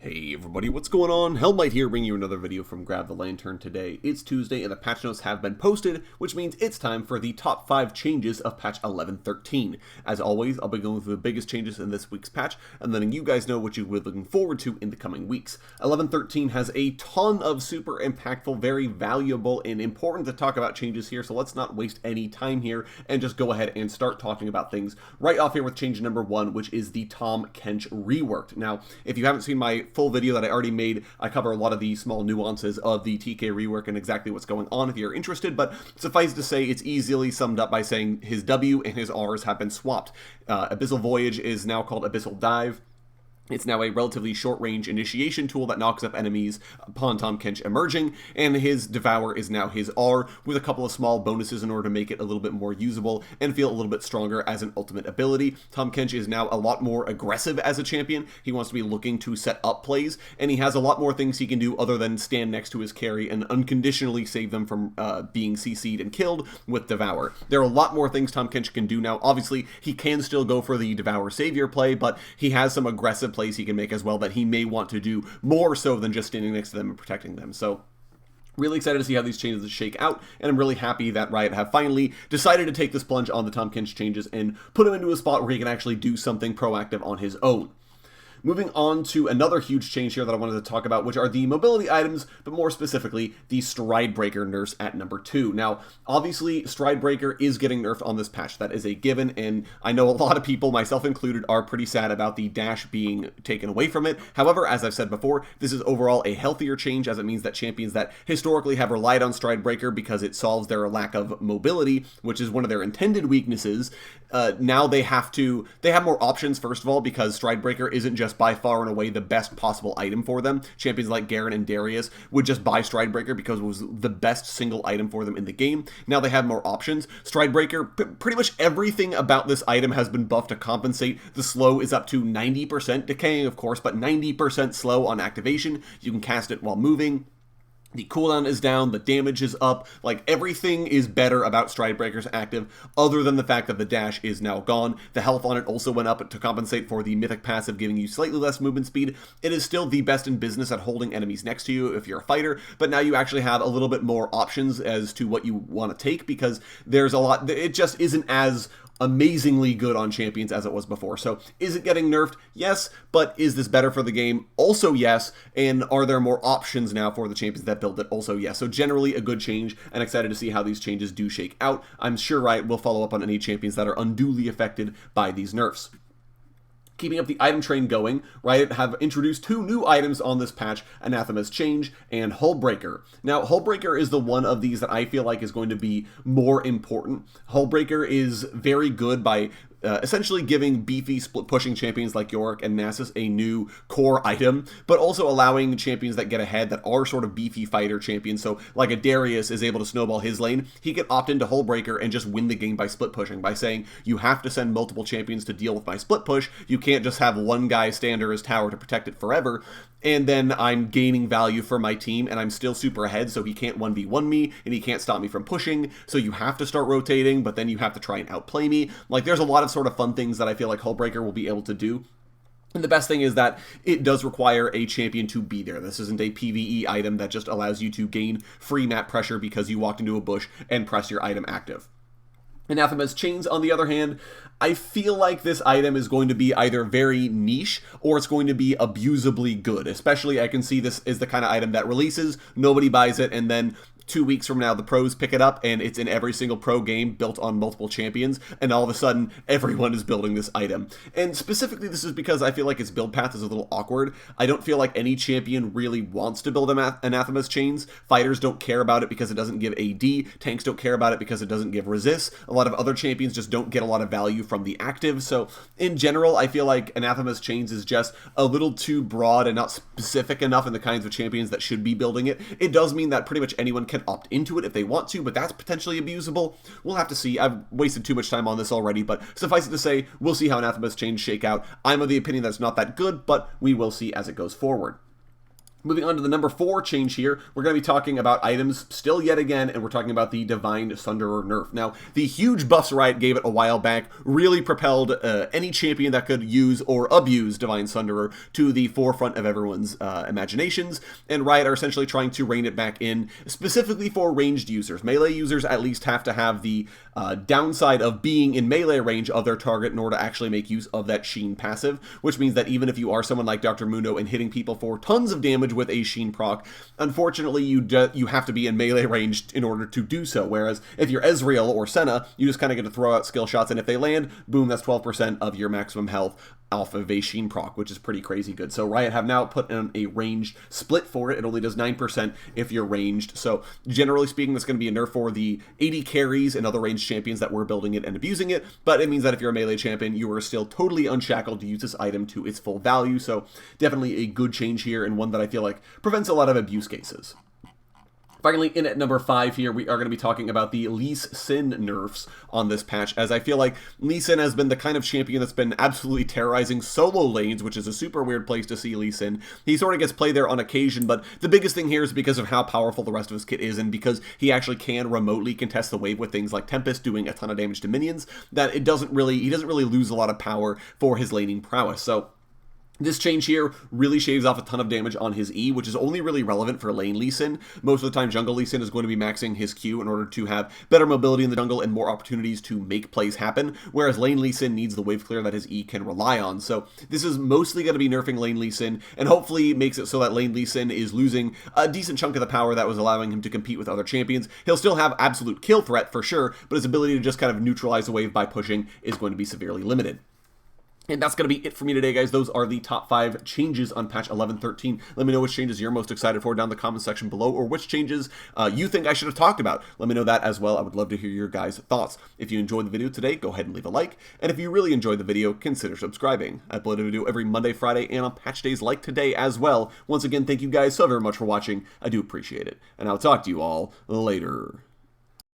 Hey everybody, what's going on? Hellmite here, bringing you another video from Grab the Lantern today. It's Tuesday and the patch notes have been posted, which means it's time for the top 5 changes of patch 11.13. As always, I'll be going through the biggest changes in this week's patch, and letting you guys know what you'll be looking forward to in the coming weeks. 11.13 has a ton of super impactful, very valuable, and important to talk about changes here, so let's not waste any time here and just go ahead and start talking about things right off here with change number 1, which is the Tahm Kench Rework. Now, if you haven't seen my full video that I already made, I cover a lot of the small nuances of the TK rework and exactly what's going on if you're interested, but suffice to say, it's easily summed up by saying his W and his R's have been swapped. Abyssal Voyage is now called Abyssal Dive. It's now a relatively short-range initiation tool that knocks up enemies upon Tahm Kench emerging, and his Devour is now his R, with a couple of small bonuses in order to make it a little bit more usable and feel a little bit stronger as an ultimate ability. Tahm Kench is now a lot more aggressive as a champion. He wants to be looking to set up plays, and he has a lot more things he can do other than stand next to his carry and unconditionally save them from being CC'd and killed with Devour. There are a lot more things Tahm Kench can do now. Obviously, he can still go for the Devour Savior play, but he has some aggressive plays he can make as well that he may want to do more so than just standing next to them and protecting them. So really excited to see how these changes shake out, and I'm really happy that Riot have finally decided to take this plunge on the Tahm Kench changes and put him into a spot where he can actually do something proactive on his own. Moving on to another huge change here that I wanted to talk about, which are the mobility items, but more specifically, the Stride Breaker nerfs at number 2. Now, obviously, Stride Breaker is getting nerfed on this patch. That is a given, and I know a lot of people, myself included, are pretty sad about the dash being taken away from it. However, as I've said before, this is overall a healthier change, as it means that champions that historically have relied on Stride Breaker because it solves their lack of mobility, which is one of their intended weaknesses, now they have more options, first of all, because Stride Breaker isn't just by far and away the best possible item for them. Champions like Garen and Darius would just buy Stride Breaker because it was the best single item for them in the game. Now they have more options. Stride Breaker, pretty much everything about this item has been buffed to compensate. The slow is up to 90%, decaying of course, but 90% slow on activation. You can cast it while moving. The cooldown is down, the damage is up, like everything is better about Stride Breaker's active, other than the fact that the dash is now gone. The health on it also went up to compensate for the mythic passive, giving you slightly less movement speed. It is still the best in business at holding enemies next to you if you're a fighter, but now you actually have a little bit more options as to what you want to take, because there's a lot, it just isn't as amazingly good on champions as it was before. So is it getting nerfed? Yes, but is this better for the game? Also yes, and are there more options now for the champions that build it? Also yes. So generally a good change, and excited to see how these changes do shake out. I'm sure Riot will follow up on any champions that are unduly affected by these nerfs. Keeping up the item train going, Riot have introduced 2 new items on this patch, Anathema's Change and Hullbreaker. Now, Hullbreaker is the one of these that I feel like is going to be more important. Hullbreaker is very good by essentially giving beefy split-pushing champions like Yorick and Nasus a new core item, but also allowing champions that get ahead that are sort of beefy fighter champions, so like a Darius is able to snowball his lane, he can opt into Hullbreaker and just win the game by split-pushing, by saying, you have to send multiple champions to deal with my split-push, you can't just have one guy stand under his tower to protect it forever, and then I'm gaining value for my team, and I'm still super ahead, so he can't 1v1 me, and he can't stop me from pushing, so you have to start rotating, but then you have to try and outplay me. Like, there's a lot of sort of fun things that I feel like Hullbreaker will be able to do. And the best thing is that it does require a champion to be there. This isn't a PvE item that just allows you to gain free map pressure because you walked into a bush and press your item active. Anathema's Chains, on the other hand, I feel like this item is going to be either very niche or it's going to be abusably good. Especially, I can see this is the kind of item that releases, nobody buys it, and then 2 weeks from now, the pros pick it up, and it's in every single pro game built on multiple champions, and all of a sudden, everyone is building this item. And specifically, this is because I feel like its build path is a little awkward. I don't feel like any champion really wants to build Anathema's Chains. Fighters don't care about it because it doesn't give AD. Tanks don't care about it because it doesn't give resist. A lot of other champions just don't get a lot of value from the active. So, in general, I feel like Anathema's Chains is just a little too broad and not specific enough in the kinds of champions that should be building it. It does mean that pretty much anyone can opt into it if they want to, but that's potentially abusable. We'll have to see. I've wasted too much time on this already, but suffice it to say, we'll see how Anathema's Chains shake out. I'm of the opinion that it's not that good, but we will see as it goes forward. Moving on to the number 4 change here, we're going to be talking about items still yet again, and we're talking about the Divine Sunderer nerf. Now, the huge buffs Riot gave it a while back really propelled any champion that could use or abuse Divine Sunderer to the forefront of everyone's imaginations, and Riot are essentially trying to rein it back in, specifically for ranged users. Melee users at least have to have the downside of being in melee range of their target in order to actually make use of that Sheen passive, which means that even if you are someone like Dr. Mundo and hitting people for tons of damage with a Sheen proc, unfortunately you have to be in melee range in order to do so, whereas if you're Ezreal or Senna, you just kind of get to throw out skill shots, and if they land, boom, that's 12% of your maximum health off of a Sheen proc, which is pretty crazy good. So Riot have now put in a ranged split for it. It only does 9% if you're ranged. So generally speaking, that's going to be a nerf for the 80 carries and other ranged champions that were building it and abusing it, but it means that if you're a melee champion, you are still totally unshackled to use this item to its full value. So definitely a good change here, and one that I feel like prevents a lot of abuse cases. Finally, in at number 5 here, we are going to be talking about the Lee Sin nerfs on this patch, as I feel like Lee Sin has been the kind of champion that's been absolutely terrorizing solo lanes, which is a super weird place to see Lee Sin. He sort of gets played there on occasion, but the biggest thing here is because of how powerful the rest of his kit is, and because he actually can remotely contest the wave with things like Tempest doing a ton of damage to minions, that he doesn't really lose a lot of power for his laning prowess. So this change here really shaves off a ton of damage on his E, which is only really relevant for lane Lee Sin. Most of the time, jungle Lee Sin is going to be maxing his Q in order to have better mobility in the jungle and more opportunities to make plays happen, whereas lane Lee Sin needs the wave clear that his E can rely on. So this is mostly going to be nerfing lane Lee Sin, and hopefully makes it so that lane Lee Sin is losing a decent chunk of the power that was allowing him to compete with other champions. He'll still have absolute kill threat for sure, but his ability to just kind of neutralize the wave by pushing is going to be severely limited. And that's going to be it for me today, guys. Those are the top 5 changes on patch 11.13. Let me know which changes you're most excited for down in the comment section below, or which changes you think I should have talked about. Let me know that as well. I would love to hear your guys' thoughts. If you enjoyed the video today, go ahead and leave a like. And if you really enjoyed the video, consider subscribing. I upload a video every Monday, Friday, and on patch days like today as well. Once again, thank you guys so very much for watching. I do appreciate it. And I'll talk to you all later.